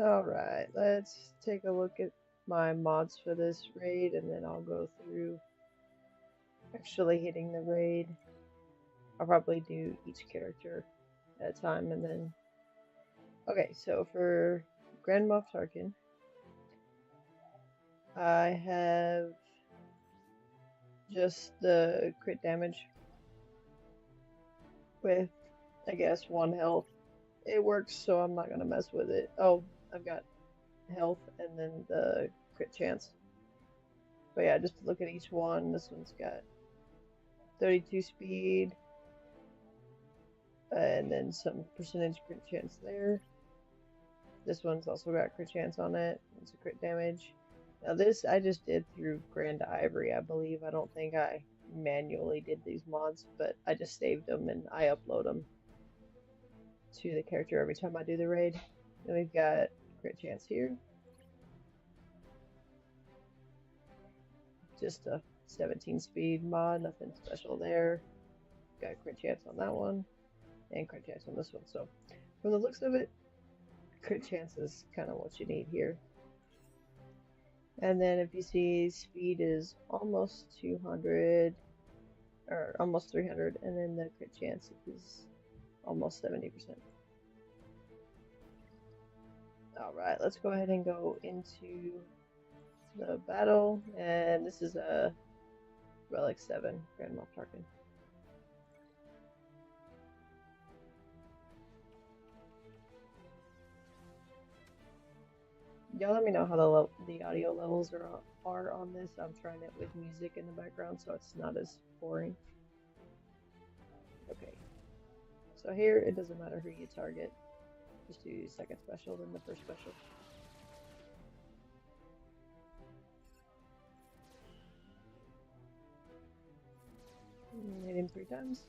Alright, let's take a look at my mods for this raid and then I'll go through actually hitting the raid. I'll probably do each character at a time and then... Okay, so for Grand Moff Tarkin, I have just the crit damage with, I guess, 1 health. It works, so I'm not gonna mess with it. Oh, I've got health and then the crit chance. But yeah, just look at each one. This one's got 32 speed, and then some percentage crit chance there. This one's also got crit chance on it. It's a crit damage. Now this I just did through Grand Ivory, I believe. I don't think I manually did these mods, but I just saved them and I upload them to the character every time I do the raid. Then we've got crit chance here. Just a 17 speed mod, nothing special there. Got crit chance on that one, and crit chance on this one. So from the looks of it, crit chance is kind of what you need here. And then if you see speed is almost 200 or almost 300, and then the crit chance is almost 70%. Alright, let's go ahead and go into the battle, and this is a Relic 7 Grand Moff Tarkin. Y'all let me know how the audio levels are on this. I'm trying it with music in the background so it's not as boring. Okay, so here it doesn't matter who you target. Just do second special, then the first special. Hit him 3 times.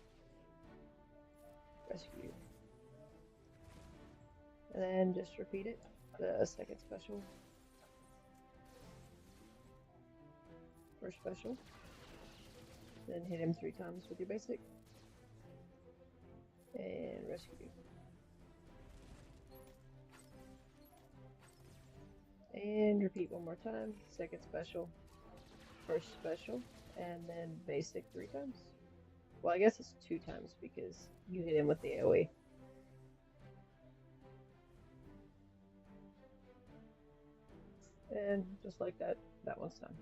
Rescue. And then just repeat it. The second special. First special. Then hit him 3 times with your basic. And rescue. And repeat 1 more time. Second special. First special. And then basic 3 times. Well, I guess it's 2 times because you hit him with the AoE. And just like that, that one's done.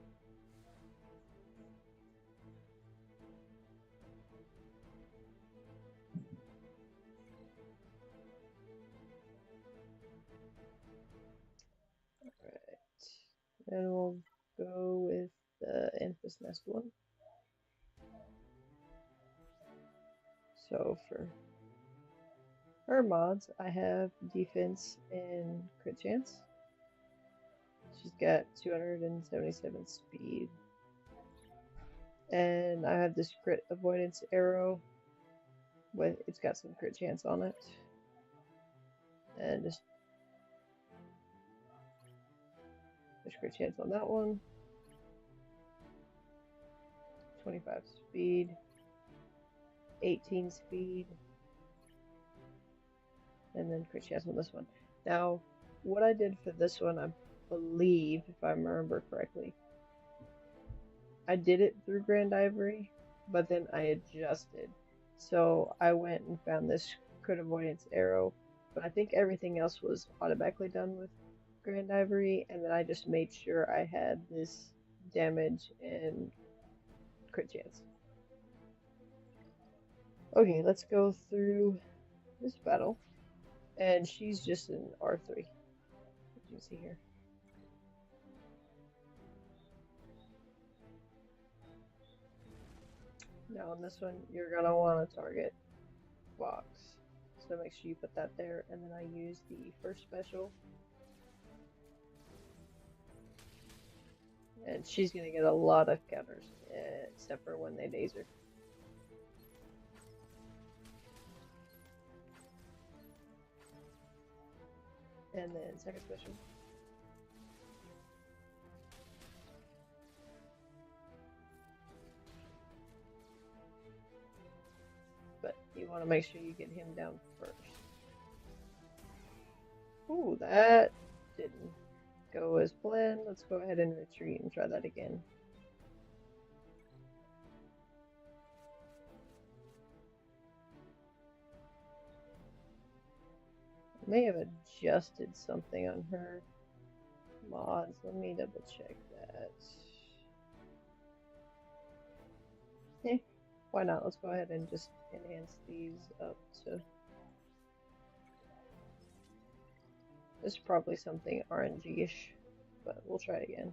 Alright. Then we'll go with the Enfys Nest one. So for her mods, I have defense and crit chance. She's got 277 speed. And I have this crit avoidance arrow with it's got some crit chance on it. And just there's crit chance on that one. 25 speed. 18 speed. And then crit chance on this one. Now, what I did for this one, I believe, if I remember correctly, I did it through Grand Ivory, but then I adjusted. So I went and found this crit avoidance arrow, but I think everything else was automatically done with Grand Ivory, and then I just made sure I had this damage and crit chance. Okay, let's go through this battle. And she's just an R3, as you can see here. Now on this one, you're going to want to target Fox. So make sure you put that there. And then I use the first special. And she's going to get a lot of counters, except for when they daze her. And then second special. But you want to make sure you get him down first. Ooh, that didn't go as planned. Let's go ahead and retreat and try that again. I may have adjusted something on her mods. Let me double check that. Why not? Let's go ahead and just enhance these up to... This is probably something RNG-ish, but we'll try it again.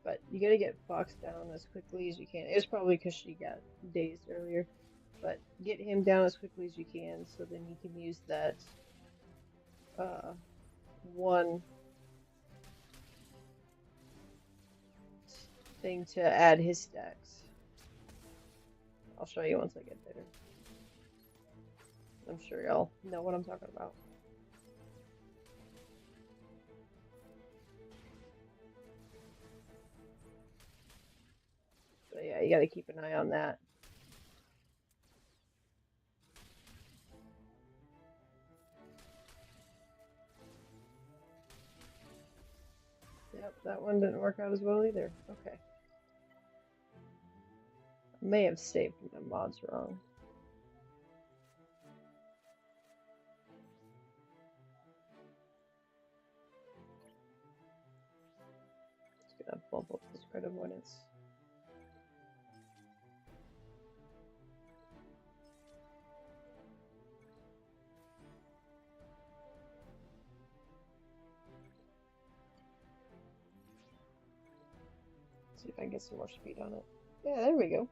But you gotta get Fox down as quickly as you can. It was probably because she got dazed earlier. But get him down as quickly as you can, so then you can use that one thing to add his stacks. I'll show you once I get there. I'm sure y'all know what I'm talking about. So yeah, you gotta keep an eye on that. Yep, that one didn't work out as well either. Okay. I may have saved my mods wrong. Just gonna bump up this crit avoidance. See if I can get some more speed on it. Yeah, there we go.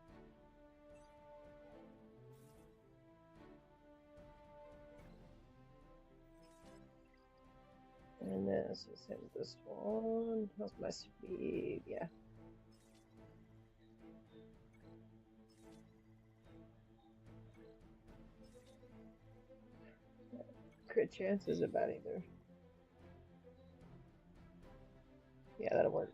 And then let's just hit this one. How's my speed? Yeah. Crit chance isn't bad either. Yeah, that'll work.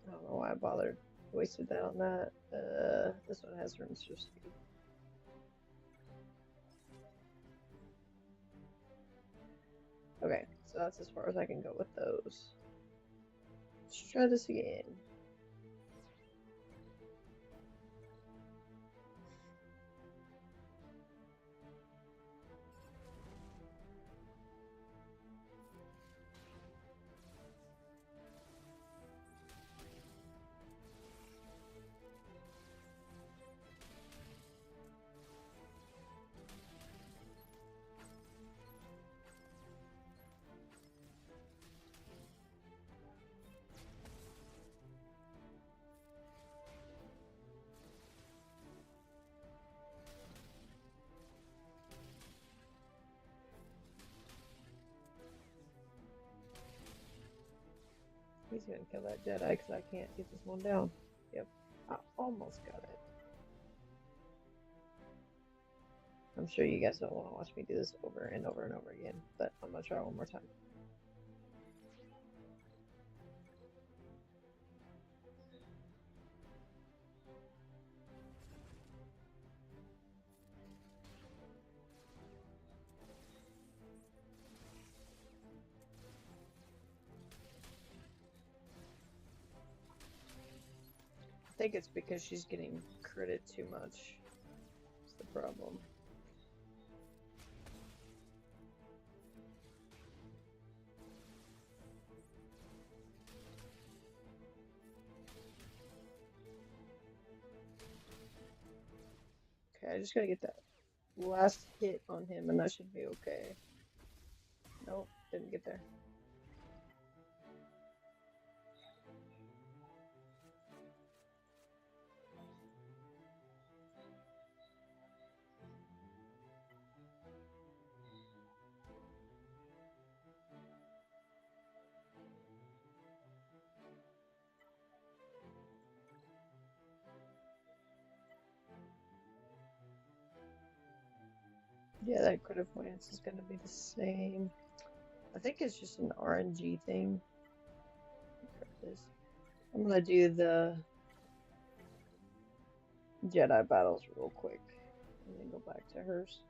I don't know why I bothered. Wasted that on that. This one has rooms for speed. Okay, so that's as far as I can go with those. Let's try this again. He's gonna kill that Jedi because I can't get this one down. Yep, I almost got it. I'm sure you guys don't want to watch me do this over and over and over again, but I'm gonna try one more time. I think it's because she's getting critted too much. That's the problem. Okay, I just gotta get that last hit on him and that should be okay. Nope, didn't get there. Yeah, that crit avoidance is gonna be the same. I think it's just an RNG thing. I'm gonna do the Jedi battles real quick and then go back to hers.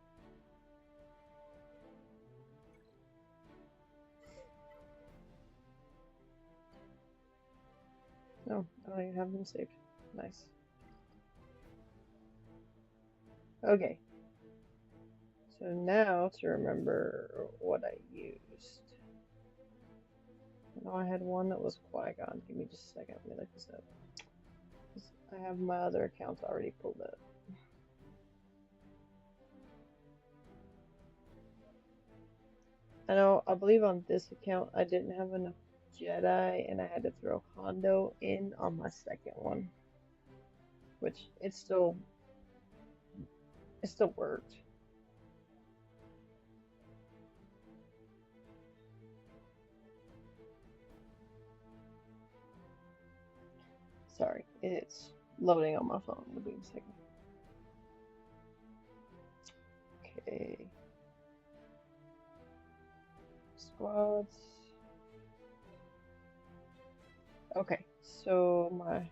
No, I don't even have them saved. Nice. Okay. So now to remember what I used. I know I had one that was Qui-Gon. Give me just a second. Let me look this up. I have my other accounts already pulled up. I believe on this account I didn't have enough Jedi and I had to throw Hondo in on my second one. Which it still worked. Sorry, it's loading on my phone. It'll be a second. Okay. Squads. Okay, so my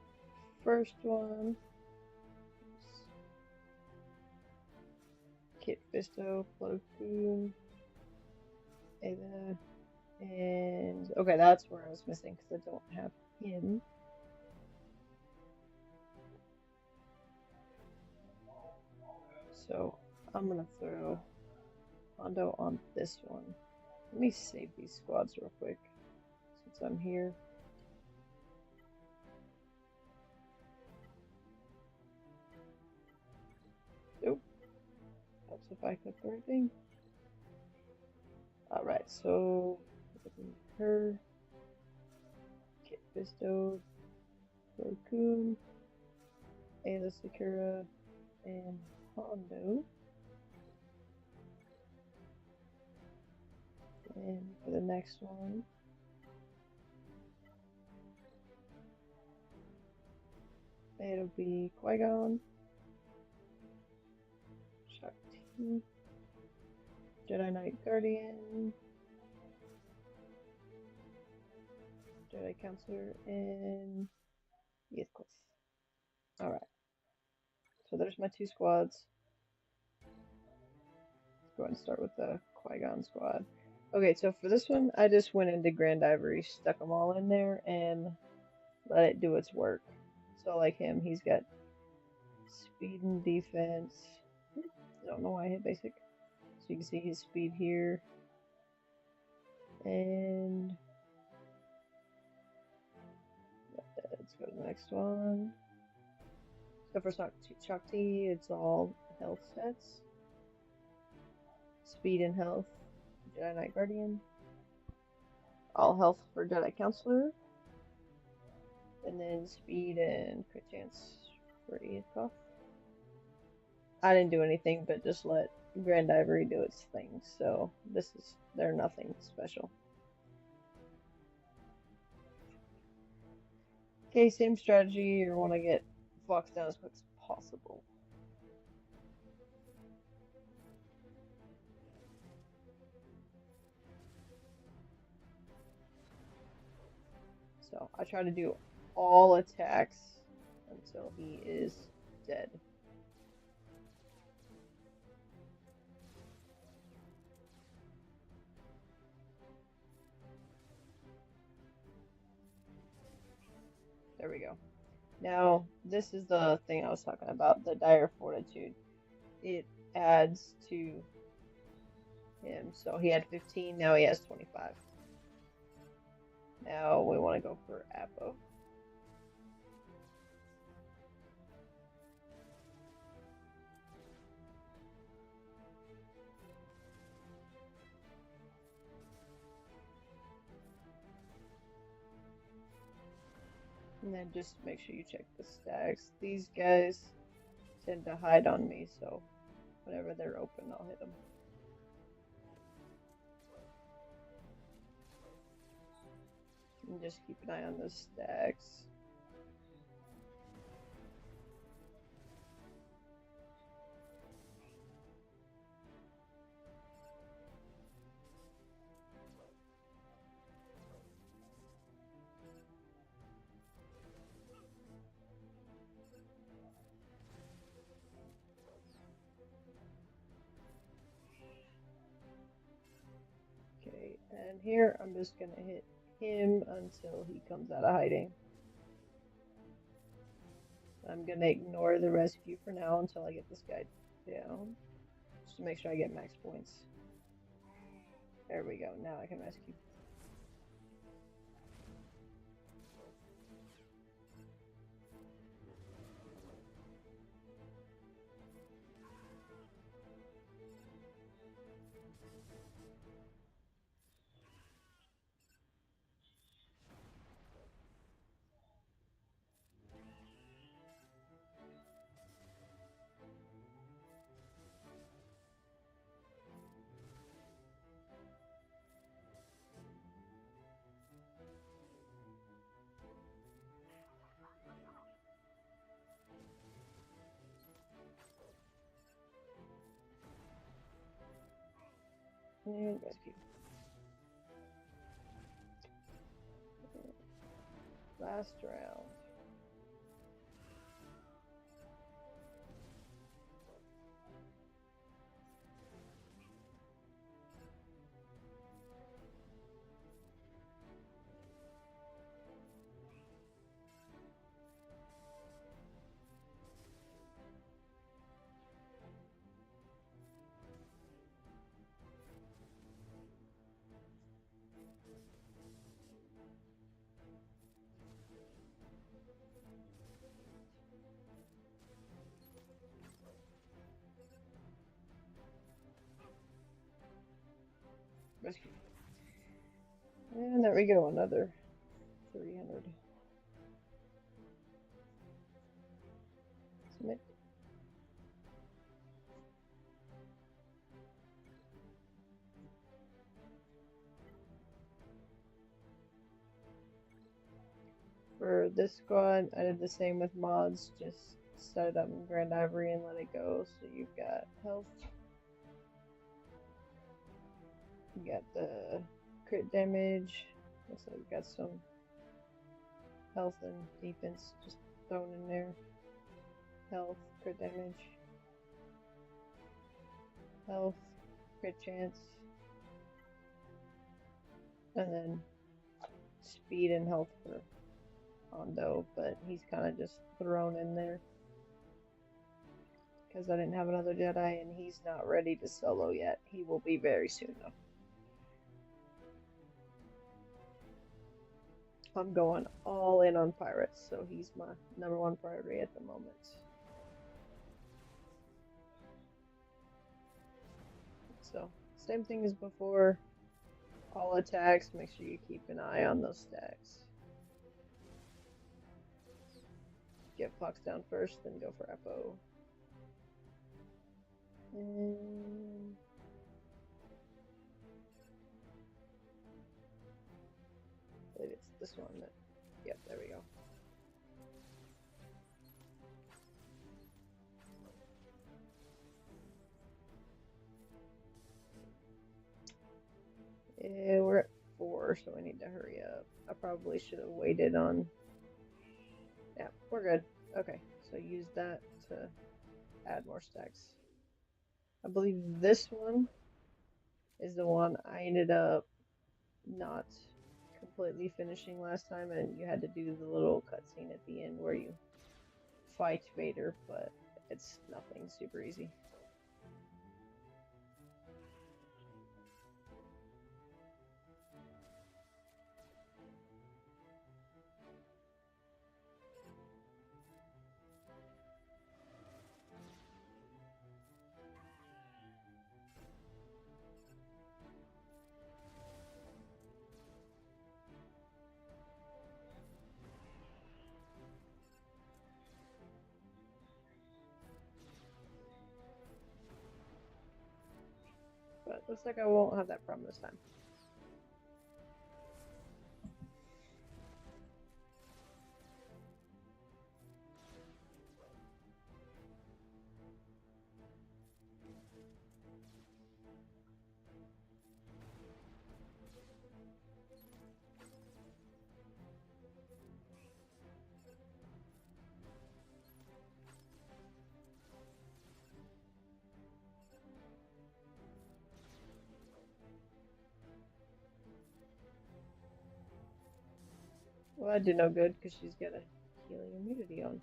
first one is Kit Fisto, Plo Koon, Ava, and okay, that's where I was missing because I don't have him. So I'm gonna throw Hondo on this one. Let me save these squads real quick since I'm here. Nope. Helps if I click the right thing. Alright, so her, Kit Fisto, Plo Koon, Ayla Secura, and Hondo. And for the next one, it'll be Qui-Gon, Shakti, Jedi Knight Guardian, Jedi Counselor, and Heathcliff. Alright, so there's my two squads. Let's go ahead and start with the Qui-Gon squad. Okay, so for this one, I just went into Grand Ivory, stuck them all in there, and let it do its work. So like him, he's got speed and defense. I don't know why I hit basic. So you can see his speed here. And let's go to the next one. So for Shakti, it's all health stats. Speed and health, Jedi Knight Guardian. All health for Jedi Counselor. And then speed and crit chance for Iadkoff. I didn't do anything but just let Grand Ivory do its thing, so they're nothing special. Okay, same strategy. You want to get Fox down as quick as possible. So I try to do all attacks until he is dead. There we go. Now, this is the thing I was talking about, the Dire Fortitude. It adds to him. So he had 15, now he has 25. Now we want to go for Apo. And then just make sure you check the stacks. These guys tend to hide on me, so whenever they're open, I'll hit them. And just keep an eye on those stacks. And here, I'm just gonna hit him until he comes out of hiding. I'm gonna ignore the rescue for now until I get this guy down. Just to make sure I get max points. There we go, now I can rescue. And rescue. Last round. Rescue. And there we go, another 300. Submit. For this squad, I did the same with mods, just set it up in Grand Ivory and let it go. So you've got health, you got the crit damage, looks like we've got some health and defense just thrown in there. Health, crit damage, health, crit chance, and then speed and health for Hondo, but he's kind of just thrown in there because I didn't have another Jedi and he's not ready to solo yet. He will be very soon though. I'm going all in on pirates, so he's my #1 priority at the moment. So, same thing as before. All attacks, make sure you keep an eye on those stacks. Get Fox down first, then go for Epo. And I believe it's this one that, yep, there we go. Yeah, we're at 4, so we need to hurry up. I probably should have waited on. Yeah, we're good. Okay, so use that to add more stacks. I believe this one is the one I ended up not completely finishing last time, and you had to do the little cutscene at the end where you fight Vader, but it's nothing super easy. But looks like I won't have that problem this time. Well, that did no good because she's got a healing immunity on.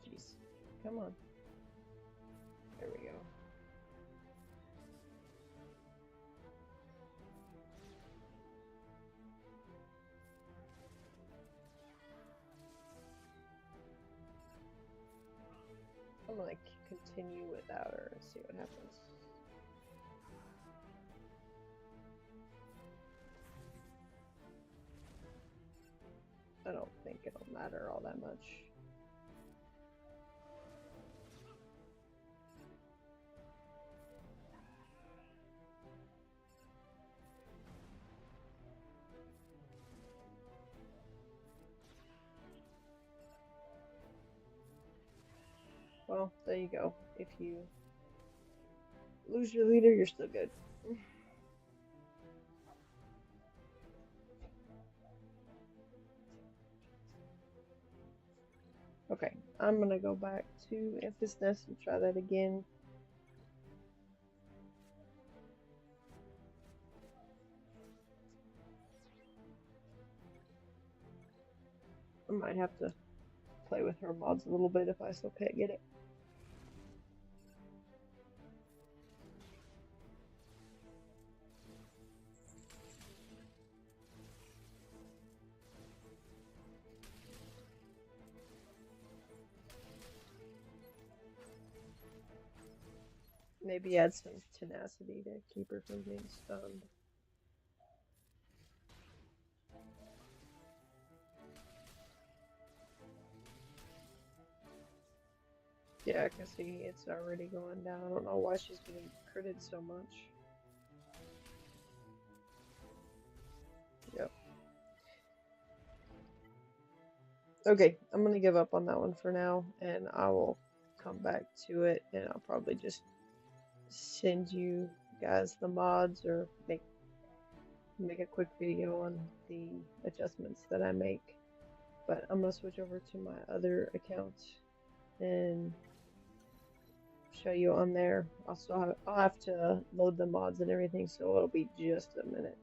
Jeez. Come on. There we go. I'm gonna continue without her and see what happens. I don't think it'll matter all that much. Well, there you go. If you lose your leader, you're still good. Okay, I'm gonna go back to Infest Nest and try that again. I might have to play with her mods a little bit if I still can't get it. Maybe add some tenacity to keep her from being stunned. Yeah, I can see it's already going down. I don't know why she's getting critted so much. Yep. Okay, I'm gonna give up on that one for now, and I will come back to it, and I'll probably just send you guys the mods or make a quick video on the adjustments that I make. But I'm gonna switch over to my other account and show you on there. I'll have to load the mods and everything, so it'll be just a minute.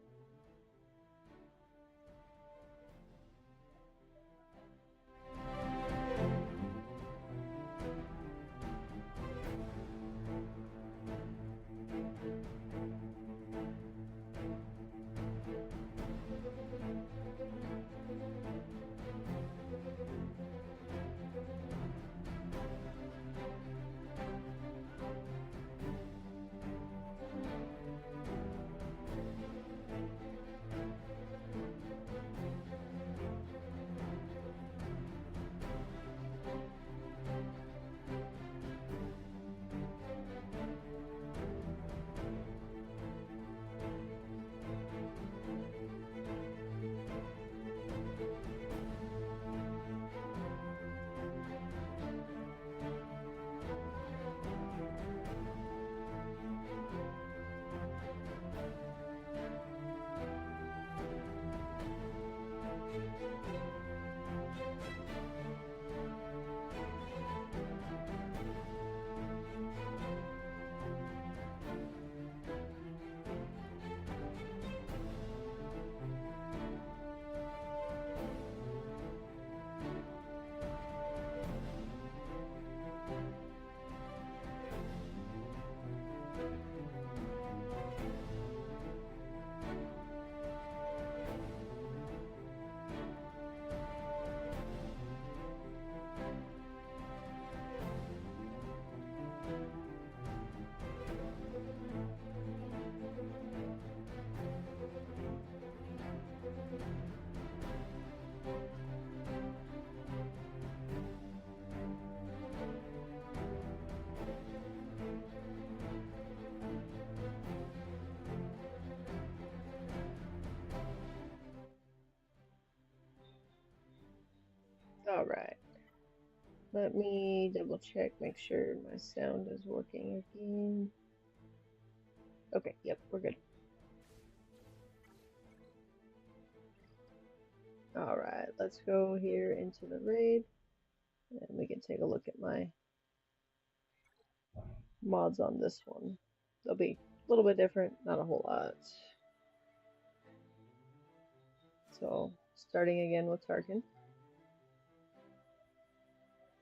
Alright. Let me double check, make sure my sound is working again. Okay, yep, we're good. Alright, let's go here into the raid, and we can take a look at my mods on this one. They'll be a little bit different, not a whole lot. So, starting again with Tarkin.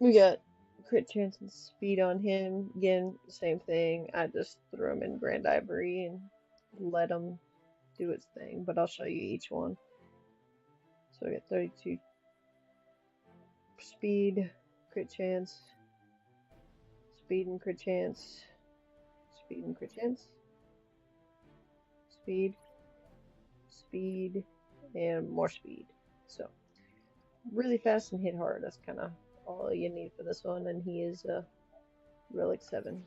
We got crit chance and speed on him. Again, same thing. I just threw him in Grand Ivory and let him do its thing, but I'll show you each one. So we got 32 speed, crit chance, speed and crit chance, speed and crit chance, speed, speed, and more speed. So really fast and hit hard. That's kind of all you need for this one, and he is Relic 7.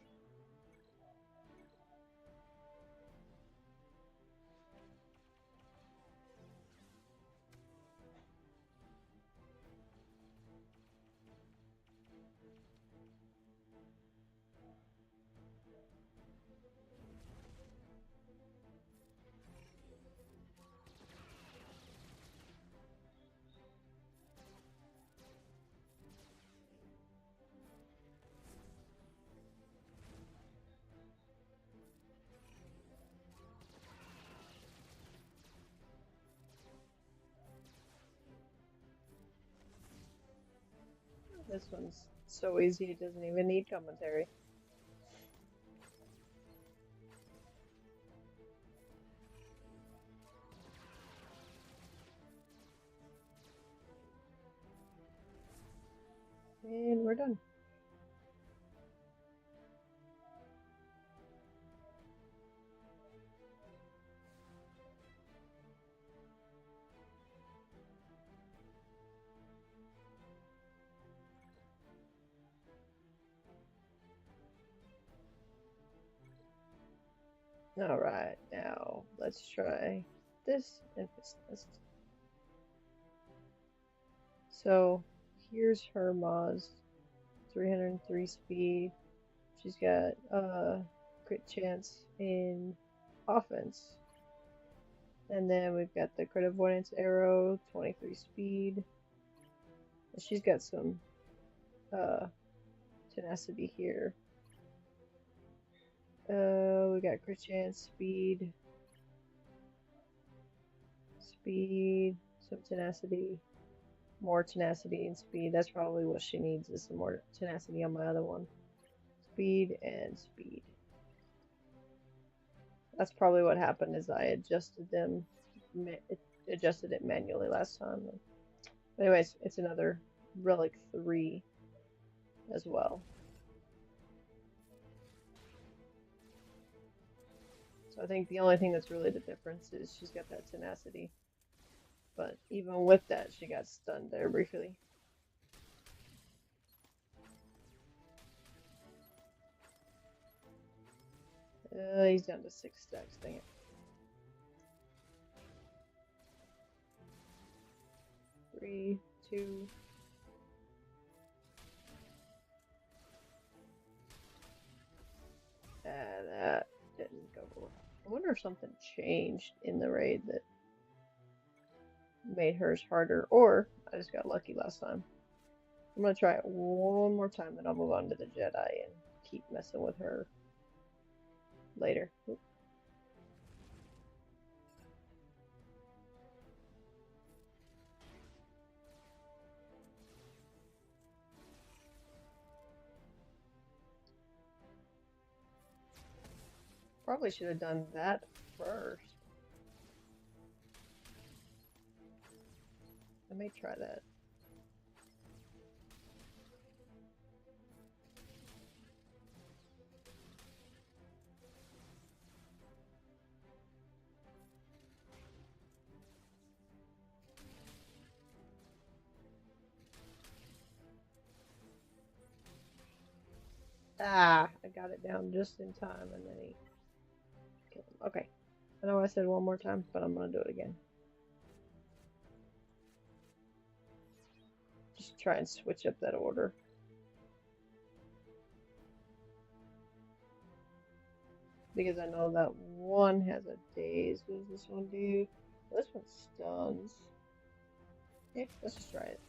This one's so easy, it doesn't even need commentary. And we're done. Alright, now let's try this and this. So here's her Maz, 303 speed. She's got crit chance in offense. And then we've got the crit avoidance arrow, 23 speed. She's got some tenacity here. We got crit chance, speed, some tenacity, more tenacity and speed. That's probably what she needs, is some more tenacity on my other one. Speed and speed. That's probably what happened, is I adjusted it manually last time. But anyways, it's another Relic 3 as well. So I think the only thing that's really the difference is she's got that tenacity. But even with that, she got stunned there briefly. He's down to 6 stacks, dang it. 3, 2. That didn't go well. I wonder if something changed in the raid that made hers harder, or I just got lucky last time. I'm gonna try it one more time, then I'll move on to the Jedi and keep messing with her later. Oop. Probably should have done that first. I may try that. Ah, I got it down just in time, and then he killed him. Okay. I know I said one more time, but I'm gonna do it again. Just try and switch up that order. Because I know that one has a daze. What does this one do? This one stuns. Yeah, let's just try it.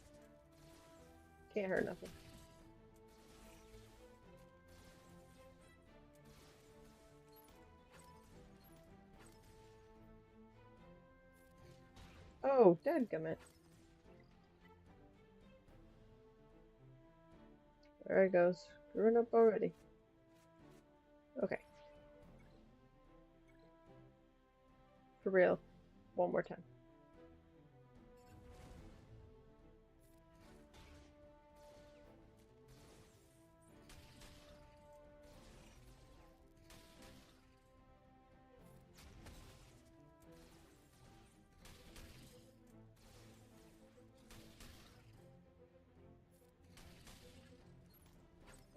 Can't hurt nothing. Oh, dadgummit. There it goes. Screwing up already. Okay. For real. One more time.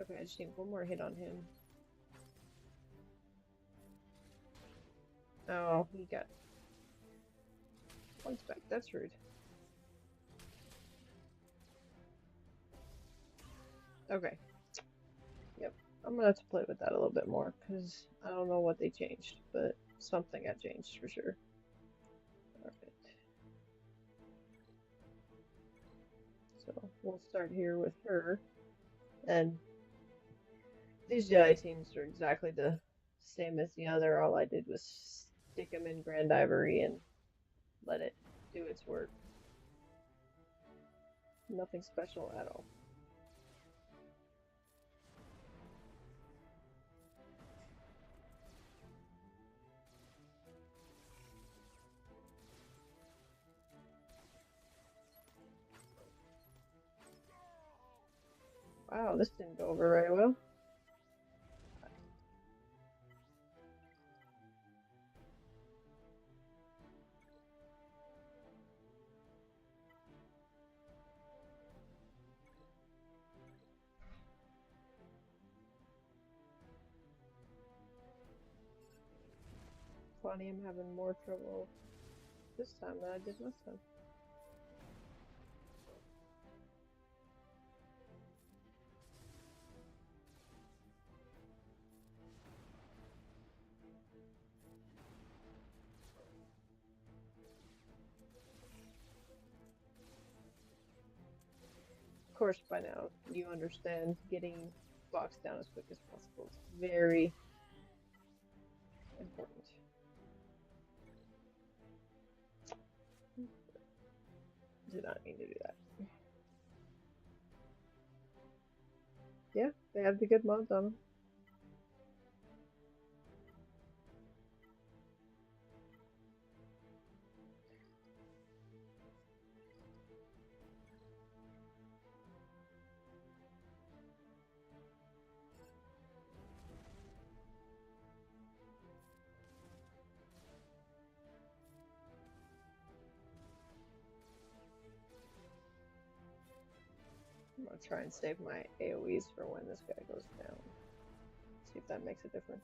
Okay, I just need one more hit on him. Oh, he got points back. That's rude. Okay. Yep. I'm gonna have to play with that a little bit more, because I don't know what they changed, but something got changed for sure. Alright. So, we'll start here with her. And these Jedi teams are exactly the same as the other. All I did was stick them in Grand Ivory and let it do its work. Nothing special at all. Wow, this didn't go over very well. Funny, I'm having more trouble this time than I did last time. Of course, by now, you understand getting blocks down as quick as possible. It's very important. Did not mean to do that. Yeah, they have the good mods on them. I'm gonna try and save my AoEs for when this guy goes down. See if that makes a difference.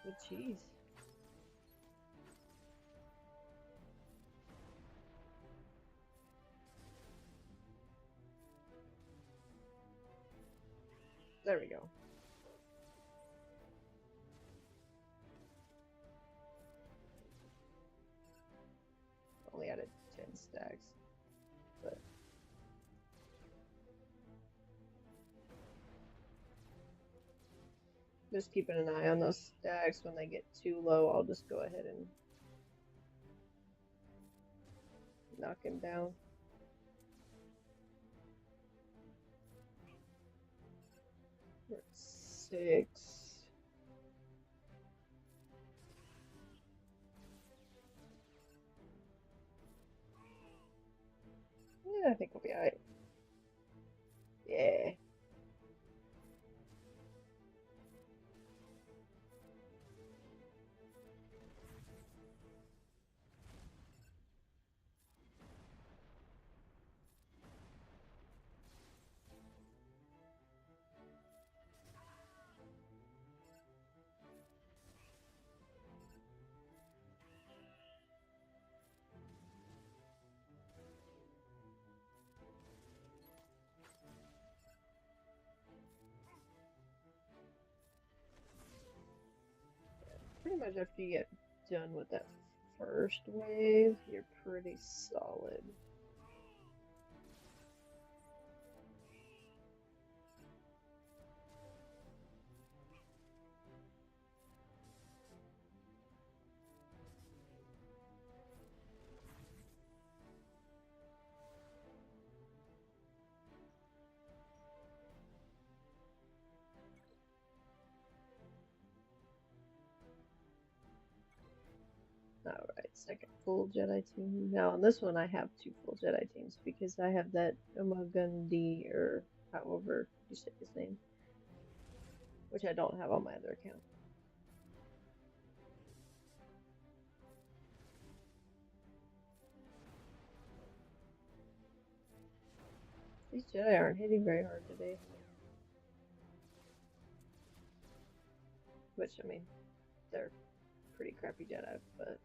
Good cheese. There we go. Only added 10 stacks, but just keeping an eye on those stacks. When they get too low, I'll just go ahead and knock him down. We're at 6. Yeah, I think we'll be alright. Yeah. Pretty much after you get done with that first wave, you're pretty solid. Alright, second full Jedi team. Now on this one I have two full Jedi teams because I have that Umagundi, or however you say his name, which I don't have on my other account. These Jedi aren't hitting very hard today. Which, I mean, they're pretty crappy Jedi, but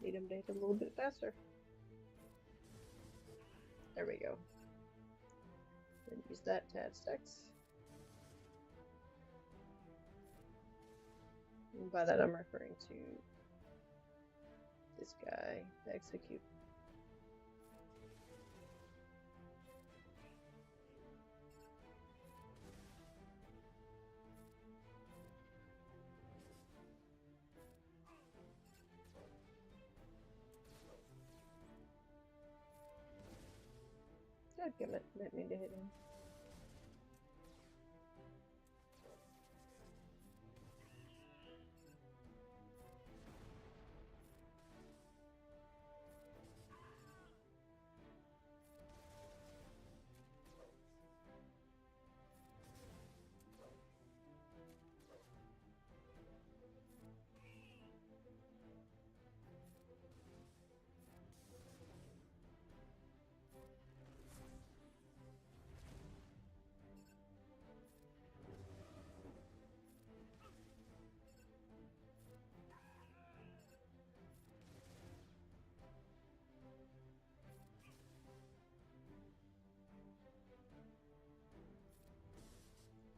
need them to hit a little bit faster. There we go. Then use that to add stacks. And by that I'm referring to this guy, the execute. Dadgummit, didn't mean to hit him.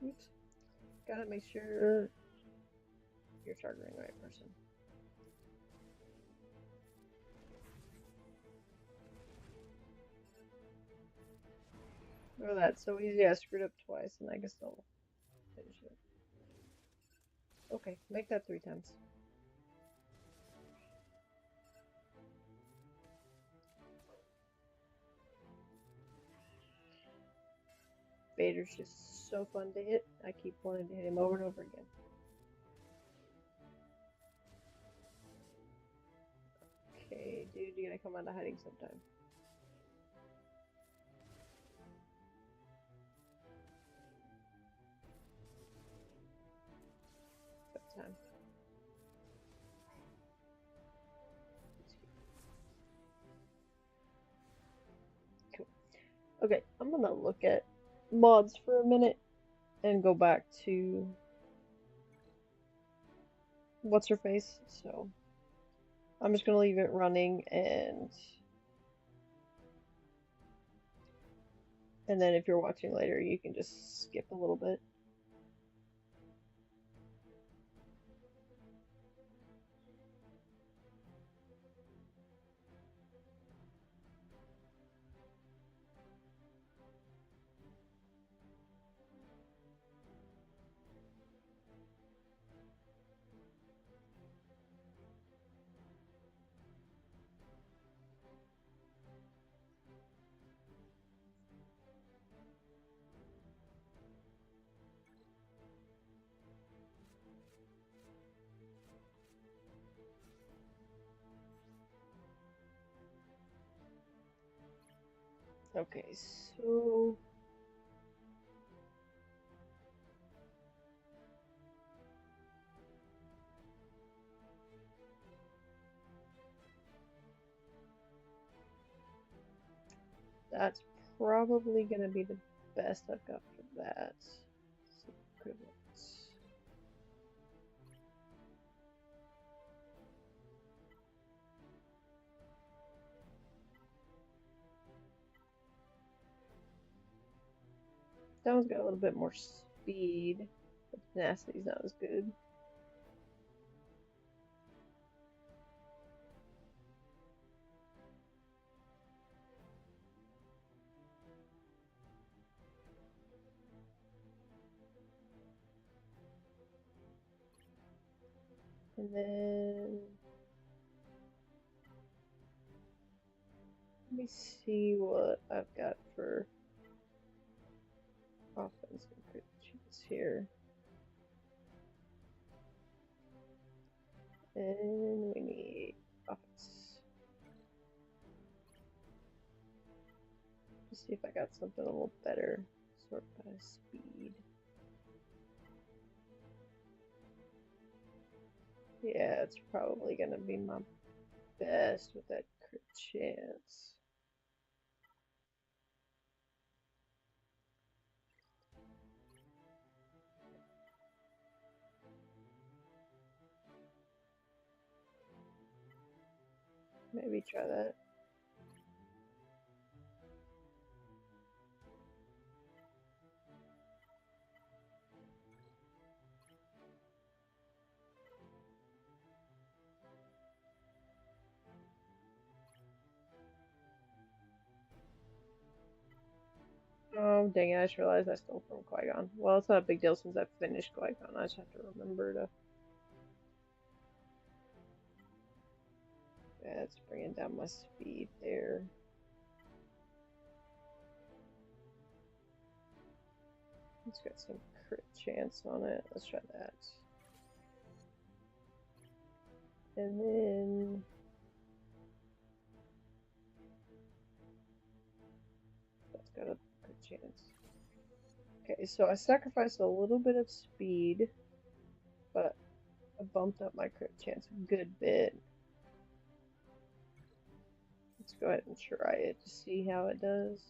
Oops. Gotta make sure you're targeting the right person. Oh, that's so easy. I screwed up twice, and I guess I'll finish it. Okay, make that 3 times. Vader's just so fun to hit. I keep wanting to hit him over and over again. Okay, dude, you're gonna come out of hiding sometime. About time. Cool. Okay, I'm gonna look at mods for a minute and go back to what's her face. So I'm just gonna leave it running, and then if you're watching later, you can just skip a little bit. Okay, so that's probably gonna be the best I've got for that. Equivalents. That one's got a little bit more speed, but tenacity's not as good. And then let me see what I've got for offense and crit chance here. And we need offense. Let's see if I got something a little better. Sort by speed. Yeah, it's probably gonna be my best with that crit chance. Maybe try that. Oh, dang it, I just realized I stole from Qui-Gon. Well, it's not a big deal since I finished Qui-Gon. I just have to remember to... Yeah, it's bringing down my speed there. It's got some crit chance on it. Let's try that. And then... That's got a crit chance. Okay, so I sacrificed a little bit of speed, but I bumped up my crit chance a good bit. Let's go ahead and try it to see how it does.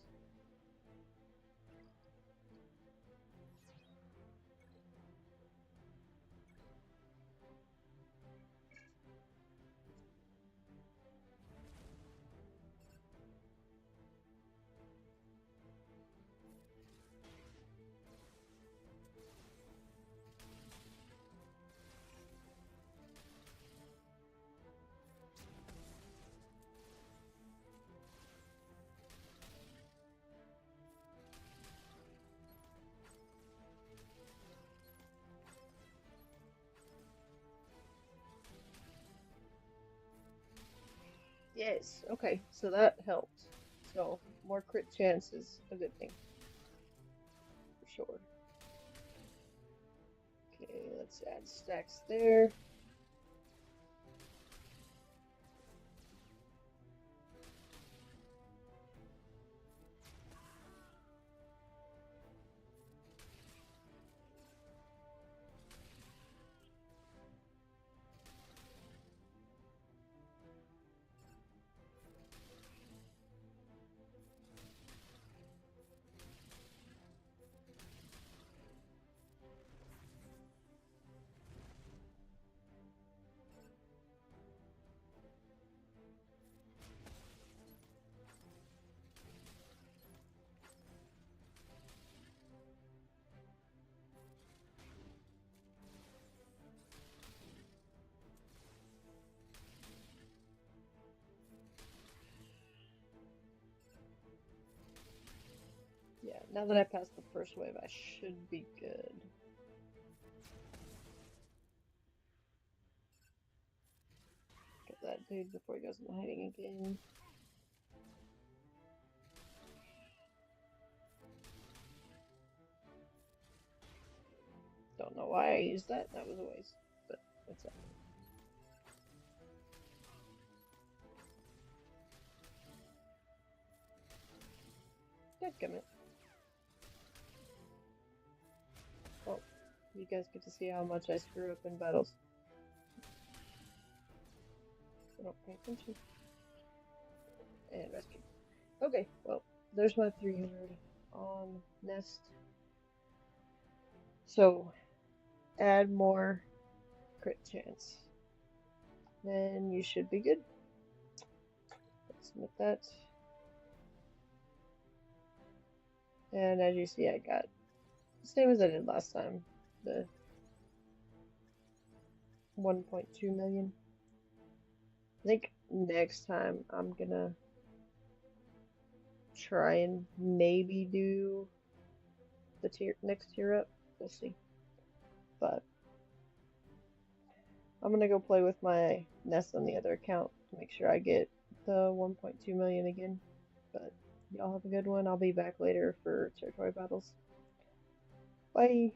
Yes, okay, so that helped. So, more crit chance is a good thing. For sure. Okay, let's add stacks there. Yeah, now that I passed the first wave, I should be good. Get that dude before he goes into hiding again. Don't know why I used that. That was a waste, but that's it. Dadgummit. Well, you guys get to see how much I screw up in battles. I don't pay attention. And rescue. Okay, well, there's my 300 on Nest. So, add more crit chance. Then you should be good. Let's submit that. And as you see, I got the same as I did last time. The 1.2 million. I think next time I'm gonna try and maybe do the next tier up. We'll see. But I'm gonna go play with my Nest on the other account to make sure I get the 1.2 million again. But y'all have a good one. I'll be back later for territory battles. Bye.